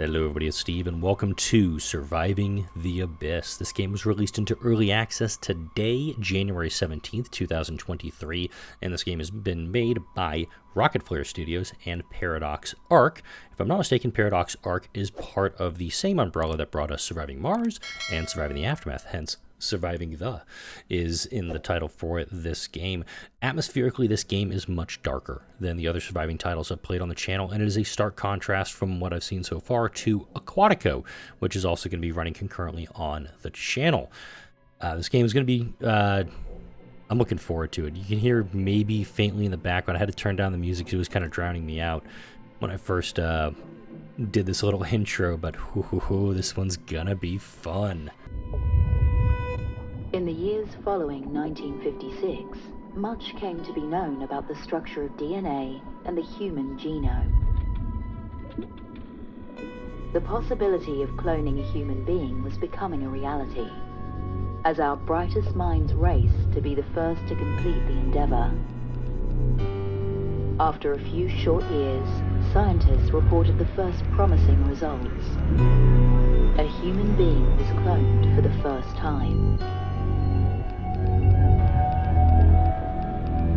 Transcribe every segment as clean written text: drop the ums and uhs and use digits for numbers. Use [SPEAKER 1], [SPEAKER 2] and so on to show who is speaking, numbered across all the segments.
[SPEAKER 1] Hello everybody, it's Steve and welcome to Surviving the Abyss. This game was released into early access today, January 17th, 2023, and this game has been made by Rocket Flare Studios and Paradox Arc. If I'm not mistaken, Paradox Arc is part of the same umbrella that brought us Surviving Mars and Surviving the Aftermath, hence Surviving the is in the title for this game. Atmospherically, this game is much darker than the other surviving titles I've played on the channel, and it is a stark contrast from what I've seen so far to Aquatico, which is also going to be running concurrently on the channel. This game is going to be, I'm looking forward to it. You can hear maybe faintly in the background. I had to turn down the music because it was kind of drowning me out when I first did this little intro, but this one's gonna be fun.
[SPEAKER 2] In the years following 1956, much came to be known about the structure of DNA and the human genome. The possibility of cloning a human being was becoming a reality, as our brightest minds raced to be the first to complete the endeavor. After a few short years, scientists reported the first promising results. A human being was cloned for the first time.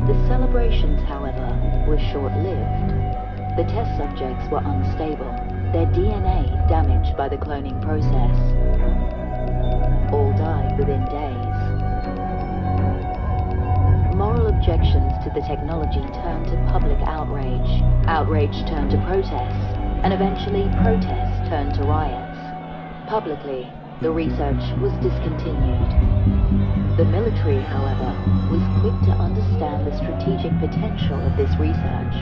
[SPEAKER 2] The celebrations, however, were short-lived. The test subjects were unstable, their DNA damaged by the cloning process. All died within days. Moral objections to the technology turned to public outrage. Outrage turned to protests, and eventually protests turned to riots. Publicly, the research was discontinued. The military, however, was quick to understand the strategic potential of this research.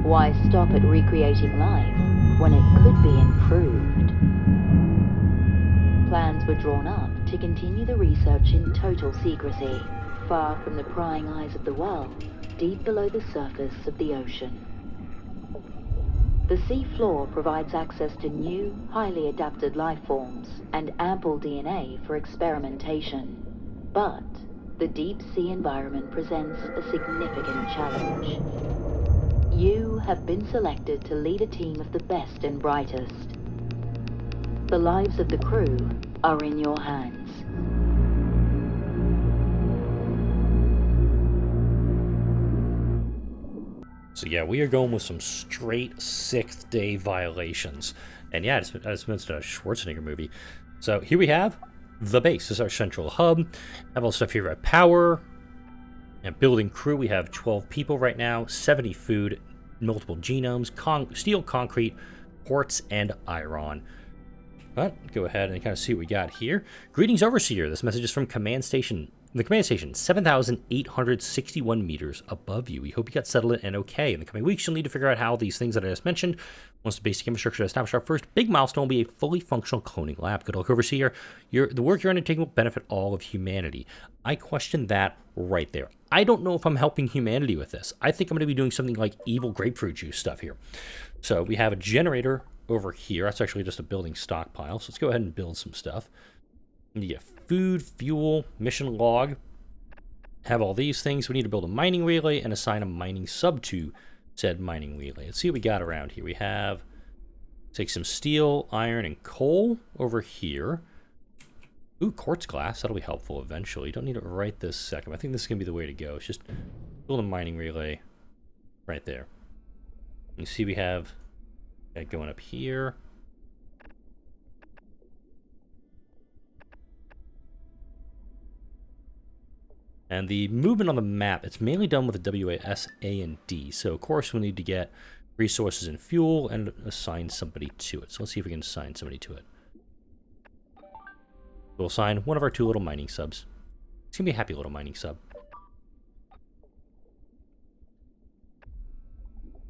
[SPEAKER 2] Why stop at recreating life when it could be improved? Plans were drawn up to continue the research in total secrecy, far from the prying eyes of the world, deep below the surface of the ocean. The sea floor provides access to new, highly adapted life forms and ample DNA for experimentation. But the deep sea environment presents a significant challenge. You have been selected to lead a team of the best and brightest. The lives of the crew are in your hands.
[SPEAKER 1] So yeah, we are going with some straight sixth day violations. And yeah, I just mentioned a Schwarzenegger movie. So here we have the base. This is our central hub. Have all the stuff here about power and building crew. We have 12 people right now, 70 food, multiple genomes, steel, concrete, quartz, and iron. But go ahead and kind of see what we got here. Greetings, Overseer. This message is from Command Station. The command station, 7,861 meters above you. We hope you got settled and okay. In the coming weeks, you'll need to figure out how these things that I just mentioned, once the basic infrastructure is established, our first big milestone will be a fully functional cloning lab. Good luck, Overseer. The work you're undertaking will benefit all of humanity. I question that right there. I don't know if I'm helping humanity with this. I think I'm going to be doing something like evil grapefruit juice stuff here. So we have a generator over here. That's actually just a building stockpile. So let's go ahead and build some stuff. We need to get food, fuel, mission log. Have all these things. We need to build a mining relay and assign a mining sub to said mining relay. Let's see what we got around here. We have, take some steel, iron, and coal over here. Ooh, quartz glass. That'll be helpful eventually. Don't need it right this second. I think this is going to be the way to go. It's just build a mining relay right there. You see we have that going up here. And the movement on the map, it's mainly done with the W, A, S, A, and D. So, of course, we'll need to get resources and fuel and assign somebody to it. So let's see if we can assign somebody to it. We'll assign one of our two little mining subs. It's going to be a happy little mining sub.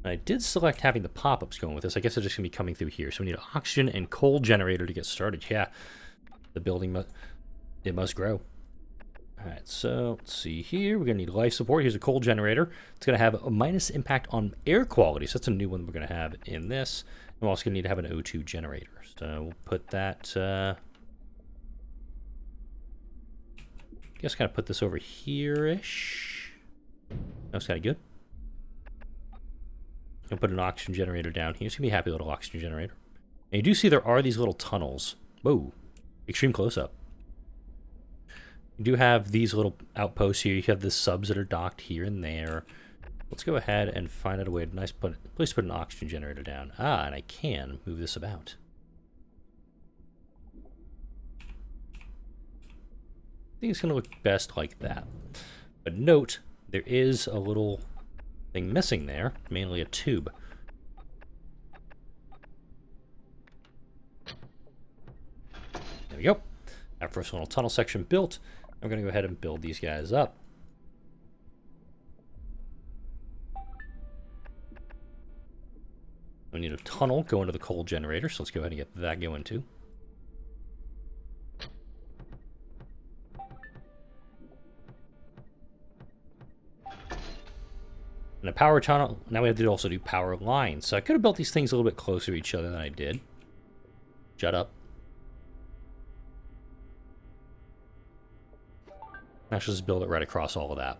[SPEAKER 1] I did select having the pop-ups going with this. I guess they're just going to be coming through here. So we need an oxygen and coal generator to get started. Yeah, the building, it must grow. Alright, so let's see here. We're going to need life support. Here's a coal generator. It's going to have a minus impact on air quality. So that's a new one we're going to have in this. And we're also going to need to have an O2 generator. So we'll put that, I guess kind of put this over here-ish. That's kind of good. and put an oxygen generator down here. It's going to be a happy little oxygen generator. And you do see there are these little tunnels. Whoa, extreme close-up. You do have these little outposts here. You have the subs that are docked here and there. Let's go ahead and find out a way to place to put an oxygen generator down. Ah, and I can move this about. I think it's going to look best like that. But note, there is a little thing missing there, mainly a tube. There we go. Our first little tunnel section built. I'm going to go ahead and build these guys up. We need a tunnel going to the coal generator, so let's go ahead and get that going too. And a power tunnel. Now we have to also do power lines. So I could have built these things a little bit closer to each other than I did. Shut up. Now just build it right across all of that.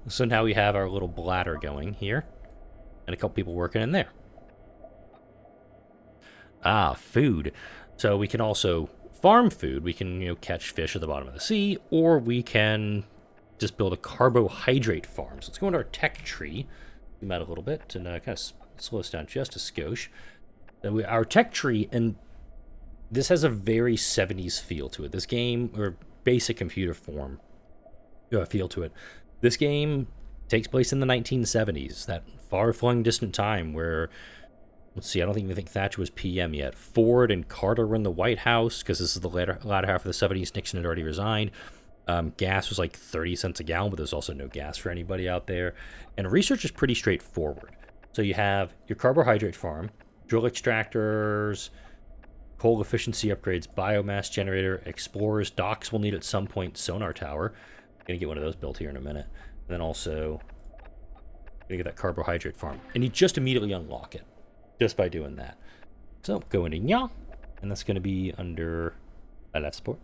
[SPEAKER 1] So now we have our little bladder going here. And a couple people working in there. Ah, food. So we can also farm food. We can, catch fish at the bottom of the sea. Or we can just build a carbohydrate farm. So let's go into our tech tree. Zoom out a little bit and kind of slow us down just a skosh. Our tech tree, and this has a very 70s feel to it. This game, or basic computer form feel to it. This game takes place in the 1970s, that far-flung distant time where, let's see, I don't even think Thatcher was PM yet. Ford and Carter were in the White House, because this is the latter half of the 70s. Nixon had already resigned. Gas was like 30 cents a gallon, but there's also no gas for anybody out there. And research is pretty straightforward. So you have your carbohydrate farm, drill extractors, coal efficiency upgrades, biomass generator, explorers, docks we'll need at some point, sonar tower. I'm going to get one of those built here in a minute. And then also, going to get that carbohydrate farm. And you just immediately unlock it just by doing that. So go into Nya, and that's going to be under life support.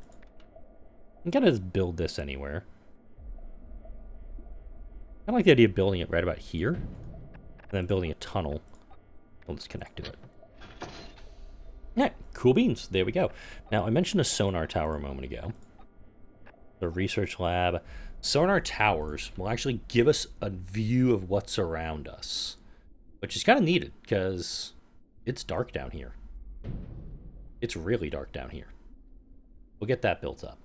[SPEAKER 1] I'm going to just build this anywhere. I like the idea of building it right about here, and then building a tunnel. We'll just connect to it. Yeah, cool beans. There we go. Now, I mentioned a sonar tower a moment ago. The research lab. Sonar towers will actually give us a view of what's around us, which is kind of needed because it's dark down here. It's really dark down here. We'll get that built up.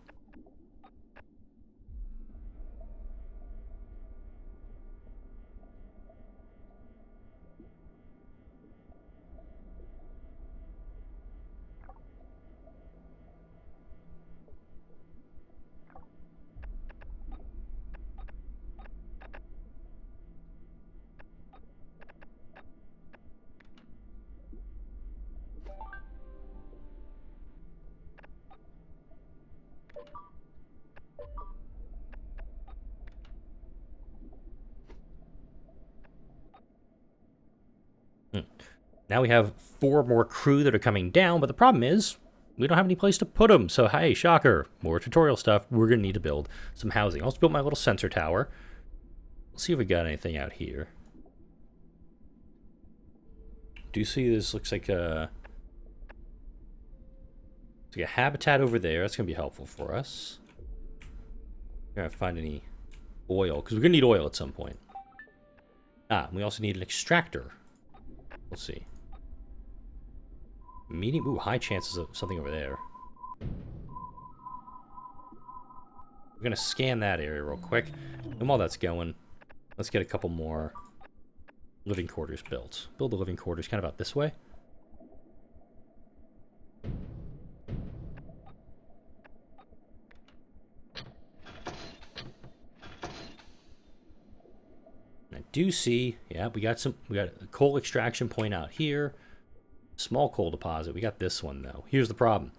[SPEAKER 1] Now we have 4 more crew that are coming down, but the problem is we don't have any place to put them. So, hey, shocker, more tutorial stuff. We're going to need to build some housing. I'll just build my little sensor tower. Let's see if we got anything out here. Do you see this? Looks like a habitat over there. That's going to be helpful for us. We're going to find any oil, because we're going to need oil at some point. Ah, we also need an extractor. Let's see. Medium, ooh, high chances of something over there. We're gonna scan that area real quick. And while that's going, let's get a couple more living quarters built. Build the living quarters kind of out this way. I do see, yeah, we got a coal extraction point out here. Small coal deposit. We got this one though. Here's the problem.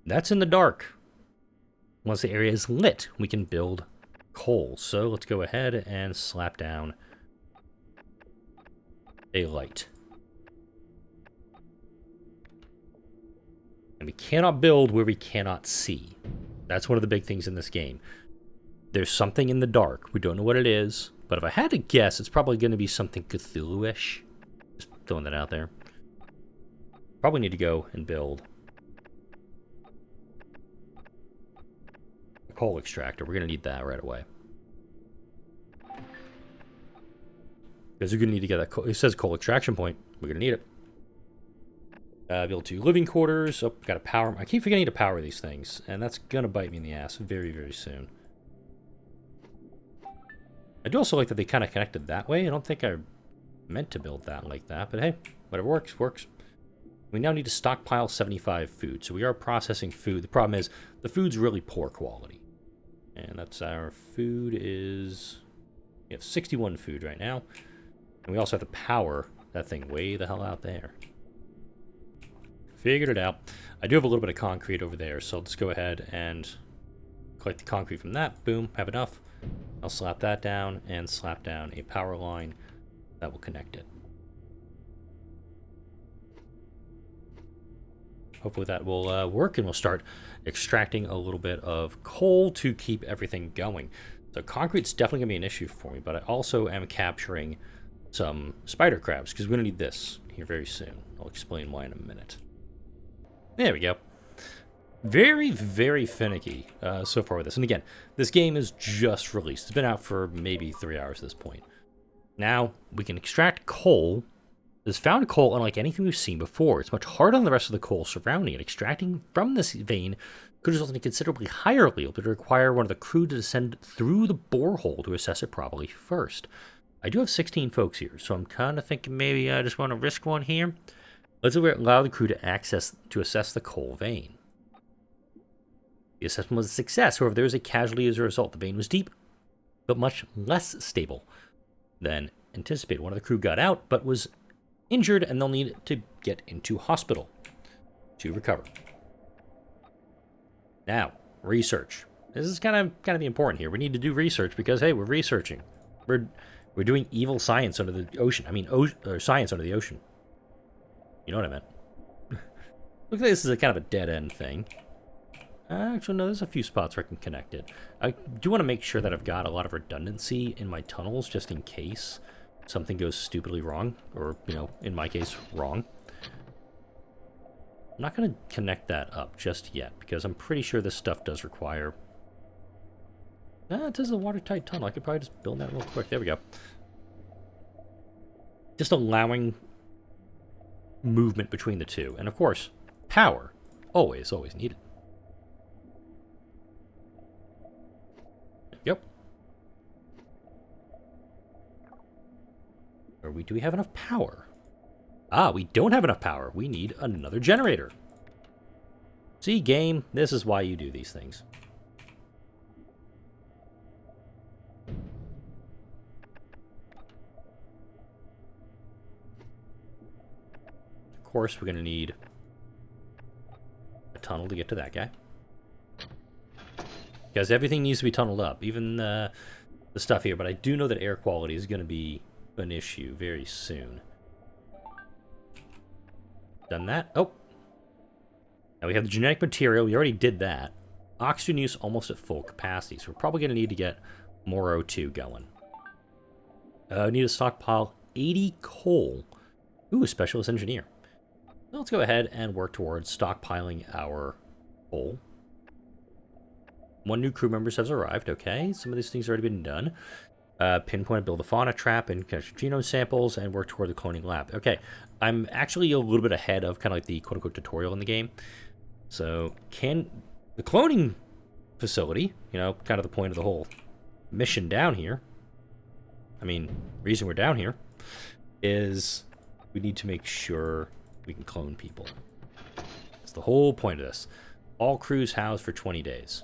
[SPEAKER 1] That's in the dark. Once the area is lit, we can build coal. So let's go ahead and slap down a light. And we cannot build where we cannot see. That's one of the big things in this game. There's something in the dark. We don't know what it is. But if I had to guess, it's probably going to be something Cthulhu-ish. throwing that out there. Probably need to go and build a coal extractor. We're going to need that right away. Because you're going to need to get that coal. It says coal extraction point. We're going to need it. Build 2 living quarters. Oh, got to power. I keep forgetting to power these things. And that's going to bite me in the ass very, very soon. I do also like that they kind of connected that way. I don't think I meant to build that like that. But hey, whatever works, works. We now need to stockpile 75 food. So we are processing food. The problem is the food's really poor quality. And that's our food is... We have 61 food right now. And we also have to power that thing way the hell out there. Figured it out. I do have a little bit of concrete over there, so let's go ahead and collect the concrete from that. Boom, have enough. I'll slap that down and slap down a power line that will connect it. Hopefully that will work, and we'll start extracting a little bit of coal to keep everything going. So concrete's definitely going to be an issue for me, but I also am capturing some spider crabs, because we're going to need this here very soon. I'll explain why in a minute. There we go. Very, very finicky so far with this. And again, this game is just released. It's been out for maybe 3 hours at this point. Now, we can extract coal. This found coal, unlike anything we've seen before, it's much harder than the rest of the coal surrounding it. Extracting from this vein could result in a considerably higher yield, but it would require one of the crew to descend through the borehole to assess it properly first. I do have 16 folks here, so I'm kind of thinking maybe I just want to risk one here. Let's allow the crew to assess the coal vein. The assessment was a success. However, there was a casualty as a result. The vein was deep, but much less stable than anticipated. One of the crew got out, but was injured, and they'll need to get into hospital to recover. Now, research. This is kind of important here. We need to do research because, hey, we're researching. We're doing evil science under the ocean. I mean, or science under the ocean. You know what I meant. Looks like this is a kind of a dead-end thing. Actually, no, there's a few spots where I can connect it. I do want to make sure that I've got a lot of redundancy in my tunnels, just in case something goes stupidly wrong. Or, you know, in my case, wrong. I'm not going to connect that up just yet, because I'm pretty sure this stuff does require... it says a watertight tunnel. I could probably just build that real quick. There we go. Just allowing movement between the two. And, of course, power. Always, always needed. Yep. Do we have enough power? Ah, we don't have enough power. We need another generator. See, game, this is why you do these things. Of course, we're going to need a tunnel to get to that guy. Because everything needs to be tunneled up, even the stuff here. But I do know that air quality is going to be an issue very soon. Done that. Oh. Now we have the genetic material. We already did that. Oxygen use almost at full capacity. So we're probably going to need to get more O2 going. We need to stockpile 80 coal. Ooh, specialist engineer. Well, let's go ahead and work towards stockpiling our coal. 1 new crew member has arrived. Okay, some of these things have already been done. Pinpoint, build a fauna trap, and capture genome samples, and work toward the cloning lab. Okay, I'm actually a little bit ahead of kind of like the quote-unquote tutorial in the game. So, can the cloning facility, you know, kind of the point of the whole mission down here, I mean, reason we're down here, is we need to make sure we can clone people. That's the whole point of this. All crews housed for 20 days.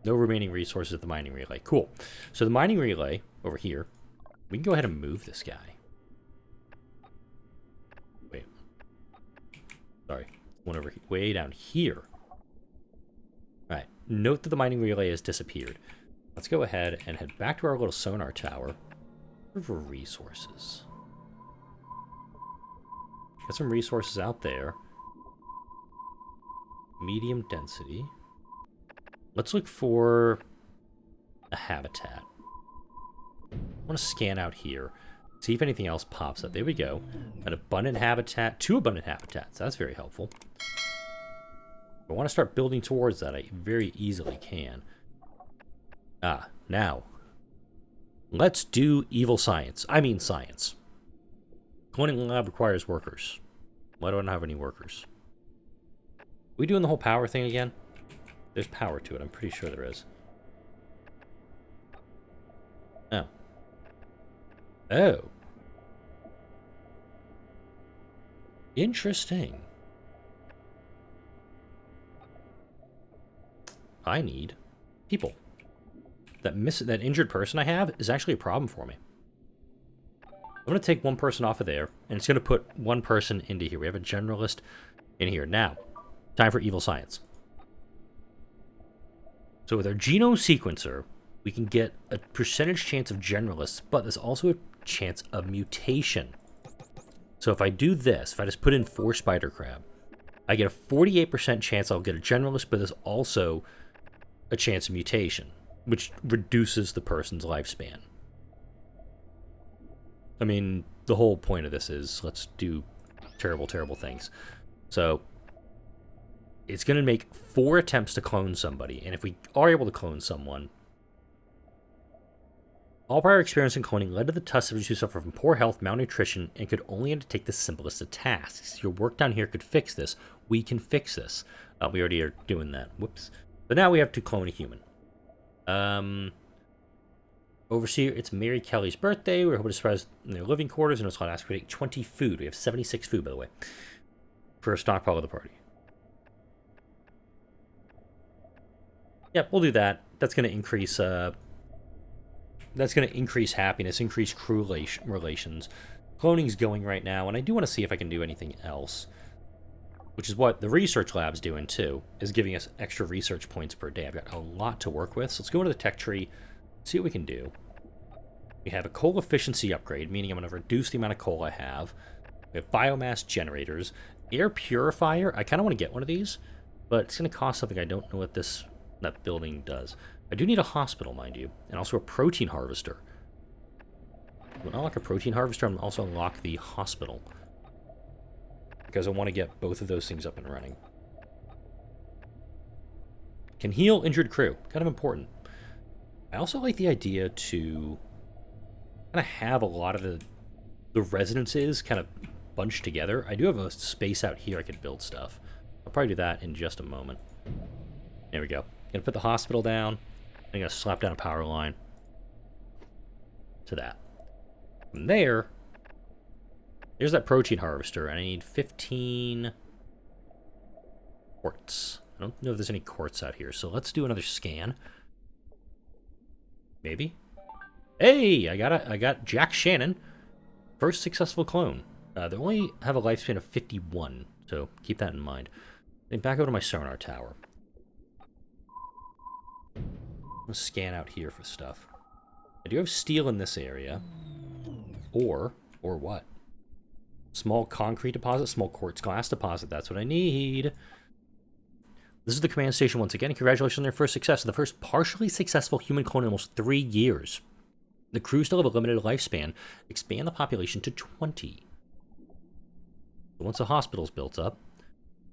[SPEAKER 1] No remaining resources at the mining relay. Cool. So the mining relay over here, we can go ahead and move this guy. Wait. Sorry. One over here, way down here. All right. Note that the mining relay has disappeared. Let's go ahead and head back to our little sonar tower for resources. Got some resources out there. Medium density. Let's look for a habitat. I want to scan out here. See if anything else pops up. There we go. An abundant habitat. 2 abundant habitats. That's very helpful. If I want to start building towards that, I very easily can. Now. Let's do evil science. I mean science. Cloning lab requires workers. Why do I not have any workers? We doing the whole power thing again? There's power to it. I'm pretty sure there is. Oh. Oh. Interesting. I need people. That injured person I have is actually a problem for me. I'm going to take one person off of there, and it's going to put one person into here. We have a generalist in here. Now, time for evil science. So with our genome sequencer, we can get a percentage chance of generalists, but there's also a chance of mutation. So if I do this, if I just put in 4 spider crab, I get a 48% chance I'll get a generalist, but there's also a chance of mutation, which reduces the person's lifespan. I mean, the whole point of this is let's do terrible, terrible things. So it's going to make 4 attempts to clone somebody, and if we are able to clone someone, all prior experience in cloning led to the tusk subjects who suffer from poor health, malnutrition, and could only undertake the simplest of tasks. Your work down here could fix this. We can fix this. We already are doing that. Whoops. But now we have to clone a human. Overseer, it's Mary Kelly's birthday. We're hoping to surprise in their living quarters, and it's allowed to ask for 20 food. We have 76 food, by the way, for a stockpile of the party. Yep, we'll do that. That's going to increase. That's going to increase happiness, increase crew relations. Cloning's going right now, and I do want to see if I can do anything else, which is what the research lab's doing too, is giving us extra research points per day. I've got a lot to work with, so let's go into the tech tree, see what we can do. We have a coal efficiency upgrade, meaning I'm going to reduce the amount of coal I have. We have biomass generators. Air purifier, I kind of want to get one of these, but it's going to cost something. I don't know what that building does. I do need a hospital, mind you, and also a protein harvester. When I unlock a protein harvester, I'm also unlock the hospital, because I want to get both of those things up and running. Can heal injured crew. Kind of important. I also like the idea to kind of have a lot of the residences kind of bunched together. I do have a space out here I could build stuff. I'll probably do that in just a moment. There we go. Gonna put the hospital down. I'm gonna slap down a power line to that. From there's that protein harvester, and I need 15 quartz. I don't know if there's any quartz out here, so let's do another scan. Maybe. Hey, I got Jack Shannon. First successful clone. They only have a lifespan of 51, so keep that in mind. Then back over to my sonar tower. Let's scan out here for stuff. I do have steel in this area. Or what? Small concrete deposit, small quartz glass deposit. That's what I need. This is the command station once again. Congratulations on your first success. The first partially successful human clone in almost 3 years. The crew still have a limited lifespan. Expand the population to 20. So once the hospital's built up,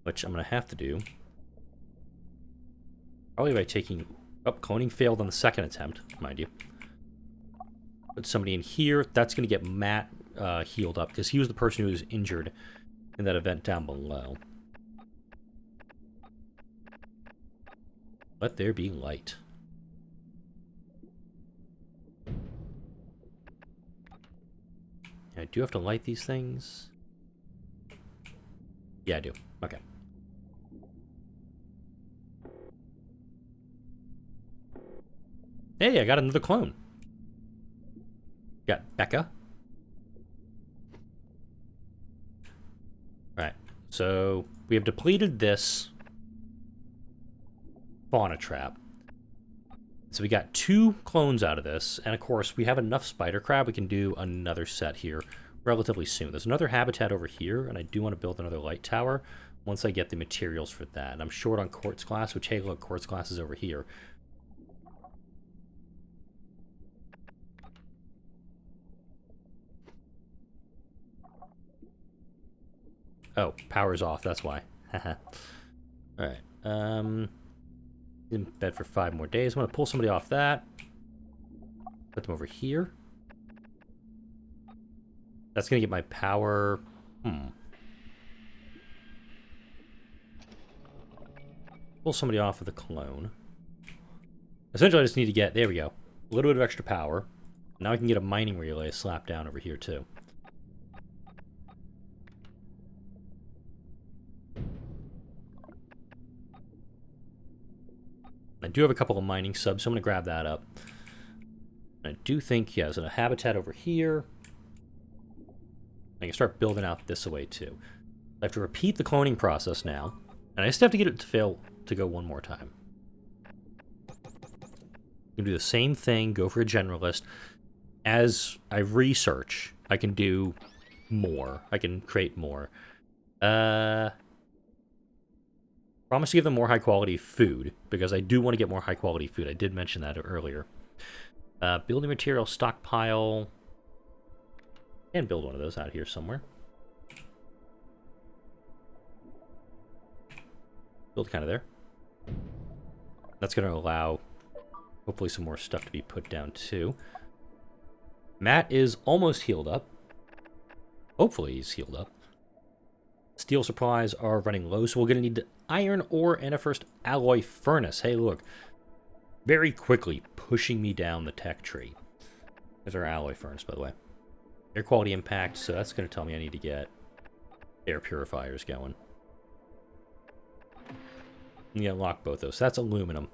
[SPEAKER 1] which I'm going to have to do, probably by taking... Oh, cloning failed on the second attempt, mind you. Put somebody in here. That's going to get Matt healed up, because he was the person who was injured in that event down below. Let there be light. I do have to light these things. Yeah, I do. Okay. Hey, I got another clone. Got Becca. Alright, so we have depleted this fauna trap. So we got 2 clones out of this, and of course we have enough spider crab. We can do another set here relatively soon. There's another habitat over here, and I do want to build another light tower once I get the materials for that. And I'm short on quartz glass, which, hey, look, quartz glass is over here. Oh, power's off, that's why. Alright, in bed for 5 more days. I'm gonna pull somebody off that. Put them over here. That's gonna get my power... Pull somebody off of the clone. Essentially, I just need to get... There we go. A little bit of extra power. Now I can get a mining relay slapped down over here, too. I do have a couple of mining subs, so I'm going to grab that up. I do think, yeah, there's a habitat over here. I can start building out this way, too. I have to repeat the cloning process now, and I just have to get it to fail to go one more time. You can do the same thing, go for a generalist. As I research, I can do more. I can create more. Promise to give them more high-quality food, because I do want to get more high-quality food. I did mention that earlier. Building material stockpile. And build one of those out here somewhere. Build kind of there. That's going to allow, hopefully, some more stuff to be put down, too. Matt is almost healed up. Hopefully he's healed up. Steel supplies are running low, so we're going to need iron ore and a first alloy furnace. Hey, look. Very quickly pushing me down the tech tree. There's our alloy furnace, by the way. Air quality impact, so that's going to tell me I need to get air purifiers going. Yeah, lock both those. That's aluminum.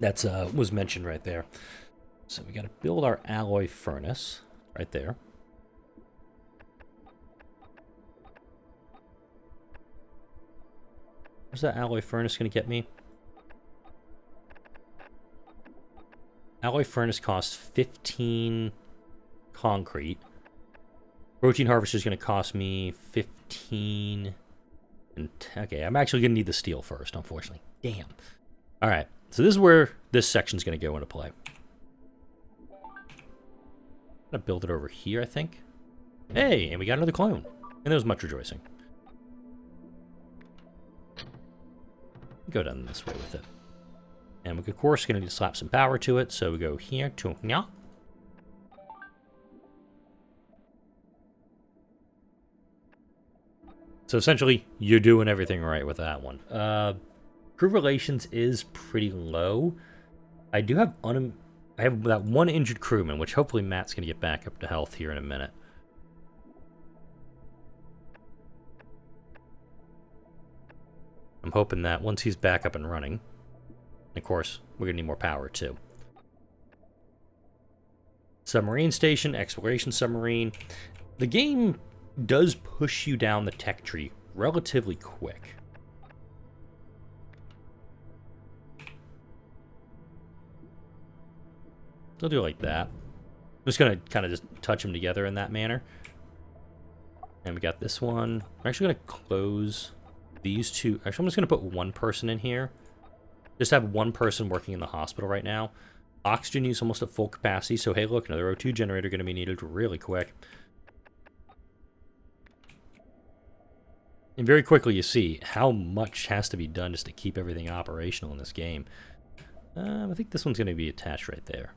[SPEAKER 1] That's was mentioned right there. So we got to build our alloy furnace right there. Where's that alloy furnace going to get me? Alloy furnace costs 15 concrete. Protein harvester is going to cost me 15. And okay, I'm actually going to need the steel first, unfortunately. Damn. All right, so this is where this section's going to go into play. I'm going to build it over here, I think. Hey, and we got another clone. And there was much rejoicing. Go down this way with it. And we, of course, going to need to slap some power to it, so we go here to here. So essentially, you're doing everything right with that one. Crew relations is pretty low. I do have I have that one injured crewman, which hopefully Matt's going to get back up to health here in a minute. I'm hoping that once he's back up and running, of course, we're going to need more power too. Submarine station, exploration submarine. The game does push you down the tech tree relatively quick. I'll do it like that. I'm just going to kind of just touch them together in that manner. And we got this one. I'm actually going to close these two. Actually, I'm just going to put one person in here. Just have one person working in the hospital right now. Oxygen use almost at full capacity, so hey, look, another O2 generator going to be needed really quick. And very quickly you see how much has to be done just to keep everything operational in this game. I think this one's going to be attached right there.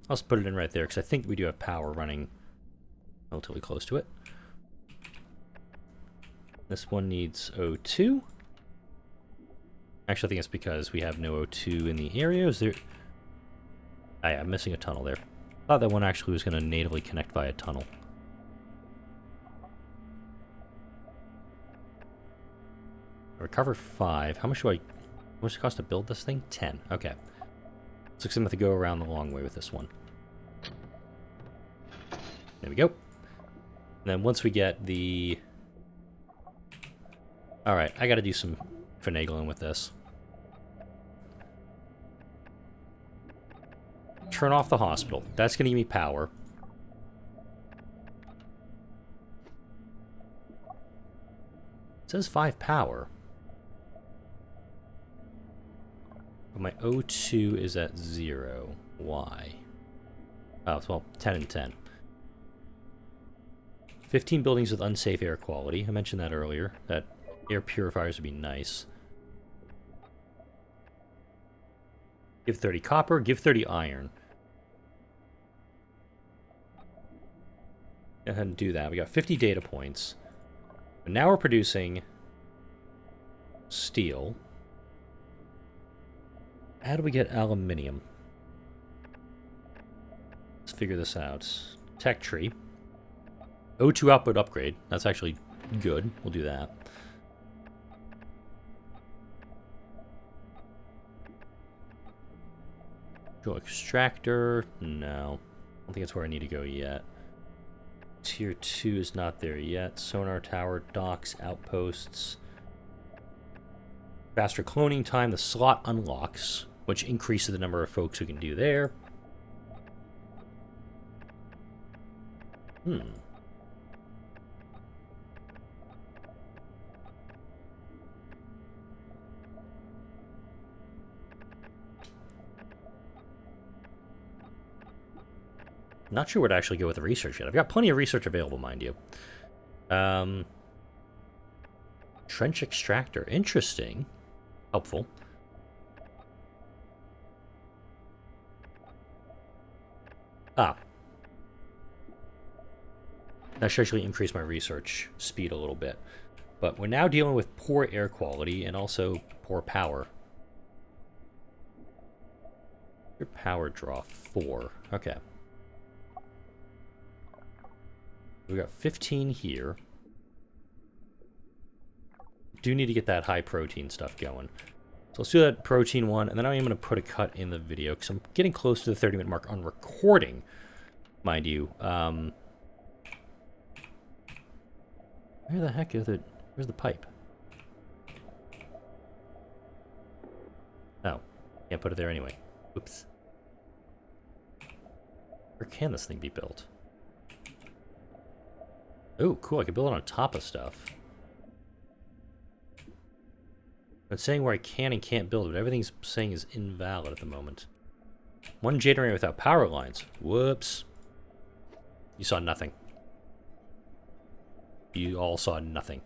[SPEAKER 1] I'll just put it in right there because I think we do have power running relatively close to it. This one needs O2. Actually, I think it's because we have no O2 in the area. Is there... Oh, yeah, I'm missing a tunnel there. I thought that one actually was going to natively connect via tunnel. Recover 5. How much does it cost to build this thing? 10. Okay. Looks like I'm going to go around the long way with this one. There we go. And then once we get the... Alright, I got to do some finagling with this. Turn off the hospital. That's going to give me power. It says 5 power. But my O2 is at 0. Why? Oh, well, 10 and 10. 15 buildings with unsafe air quality. I mentioned that earlier, that air purifiers would be nice. Give 30 copper, give 30 iron. Go ahead and do that. We got 50 data points. And now we're producing steel. How do we get aluminium? Let's figure this out. Tech tree. O2 output upgrade. That's actually good. We'll do that. Go extractor. No. I don't think that's where I need to go yet. Tier 2 is not there yet. Sonar tower, docks, outposts. Faster cloning time. The slot unlocks, which increases the number of folks who can do there. Not sure where to actually go with the research yet. I've got plenty of research available, mind you. Trench extractor. Interesting. Helpful. Ah. That should actually increase my research speed a little bit. But we're now dealing with poor air quality and also poor power. Your power draw 4. Okay. We got 15 here. Do need to get that high protein stuff going. So let's do that protein one, and then I am going to put a cut in the video because I'm getting close to the 30-minute mark on recording, mind you. Where the heck is it? Where's the pipe? Oh, can't put it there anyway. Oops. Where can this thing be built? Oh, cool. I can build it on top of stuff. It's saying where I can and can't build it, but everything's saying is invalid at the moment. One generator without power lines. Whoops. You saw nothing. You all saw nothing.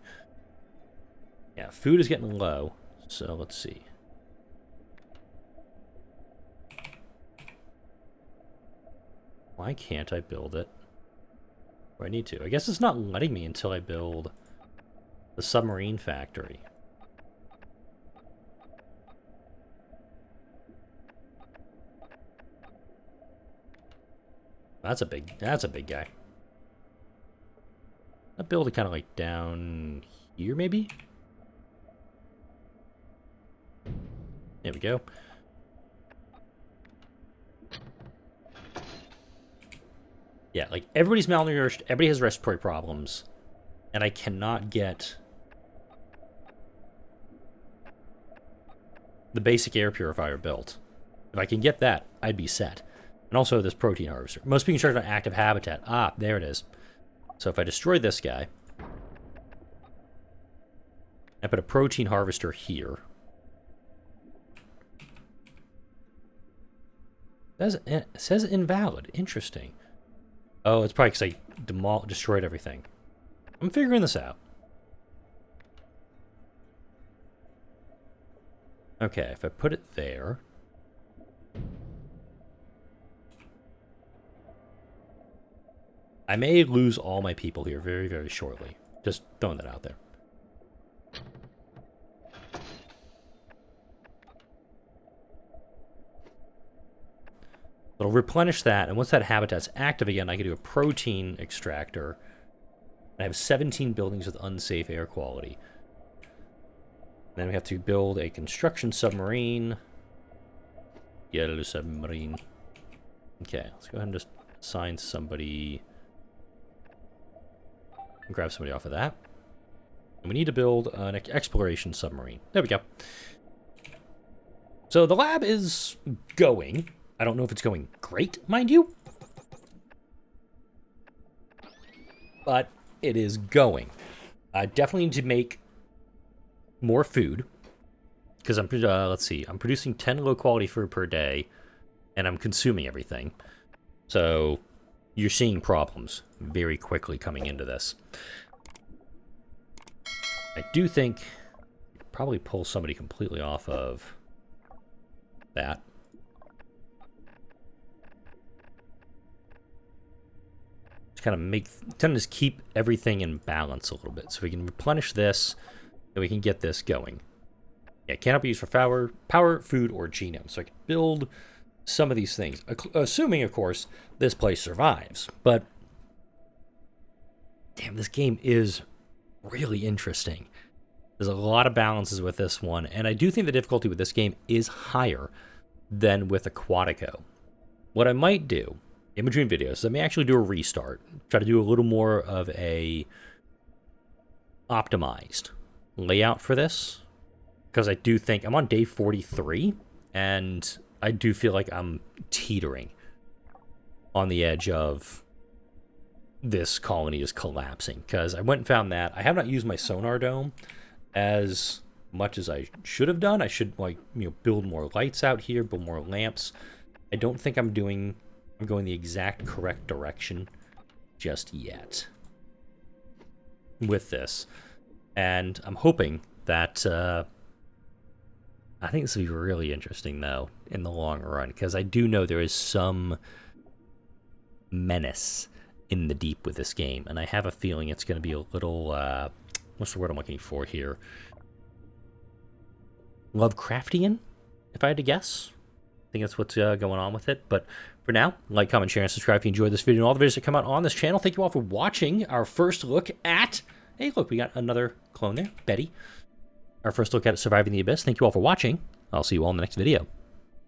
[SPEAKER 1] Yeah, food is getting low, so let's see. Why can't I build it where I need to? I guess it's not letting me until I build the submarine factory. That's a big guy. I'll build it kind of like down here, maybe? There we go. Yeah, like, everybody's malnourished, everybody has respiratory problems, and I cannot get the basic air purifier built. If I can get that, I'd be set. And also this protein harvester. Most being constructed on active habitat. Ah, there it is. So if I destroy this guy, I put a protein harvester here. It says invalid. Interesting. Oh, it's probably because I destroyed everything. I'm figuring this out. Okay, if I put it there... I may lose all my people here very, very shortly. Just throwing that out there. It'll replenish that, and once that habitat's active again, I can do a protein extractor. I have 17 buildings with unsafe air quality. Then we have to build a construction submarine. Yellow submarine. Okay, let's go ahead and just assign somebody. Grab somebody off of that. And we need to build an exploration submarine. There we go. So the lab is going. I don't know if it's going great, mind you. But it is going. I definitely need to make more food. Because I'm, let's see, I'm producing 10 low quality food per day. And I'm consuming everything. So you're seeing problems very quickly coming into this. I do think you could probably pull somebody completely off of that. Just kind of just keep everything in balance a little bit. So we can replenish this, and we can get this going. Yeah, cannot be used for power, food, or genome. So I can build some of these things, assuming, of course, this place survives. But, damn, this game is really interesting. There's a lot of balances with this one, and I do think the difficulty with this game is higher than with Aquatico. What I might do in between videos, I may actually do a restart, try to do a little more of a optimized layout for this, because I do think I'm on day 43, and I do feel like I'm teetering on the edge of this colony is collapsing, because I went and found that I have not used my sonar dome as much as I should have done. I should, like, build more lights out here, build more lamps. I don't think I'm going the exact correct direction just yet with this, and I'm hoping that I think this will be really interesting, though, in the long run, because I do know there is some menace in the deep with this game, and I have a feeling it's going to be a little, what's the word I'm looking for here? Lovecraftian, if I had to guess. I think that's what's going on with it. But for now, like, comment, share, and subscribe if you enjoyed this video and all the videos that come out on this channel. Thank you all for watching our first look at... Hey, look, we got another clone there, Betty. Our first look at Surviving the Abyss. Thank you all for watching. I'll see you all in the next video.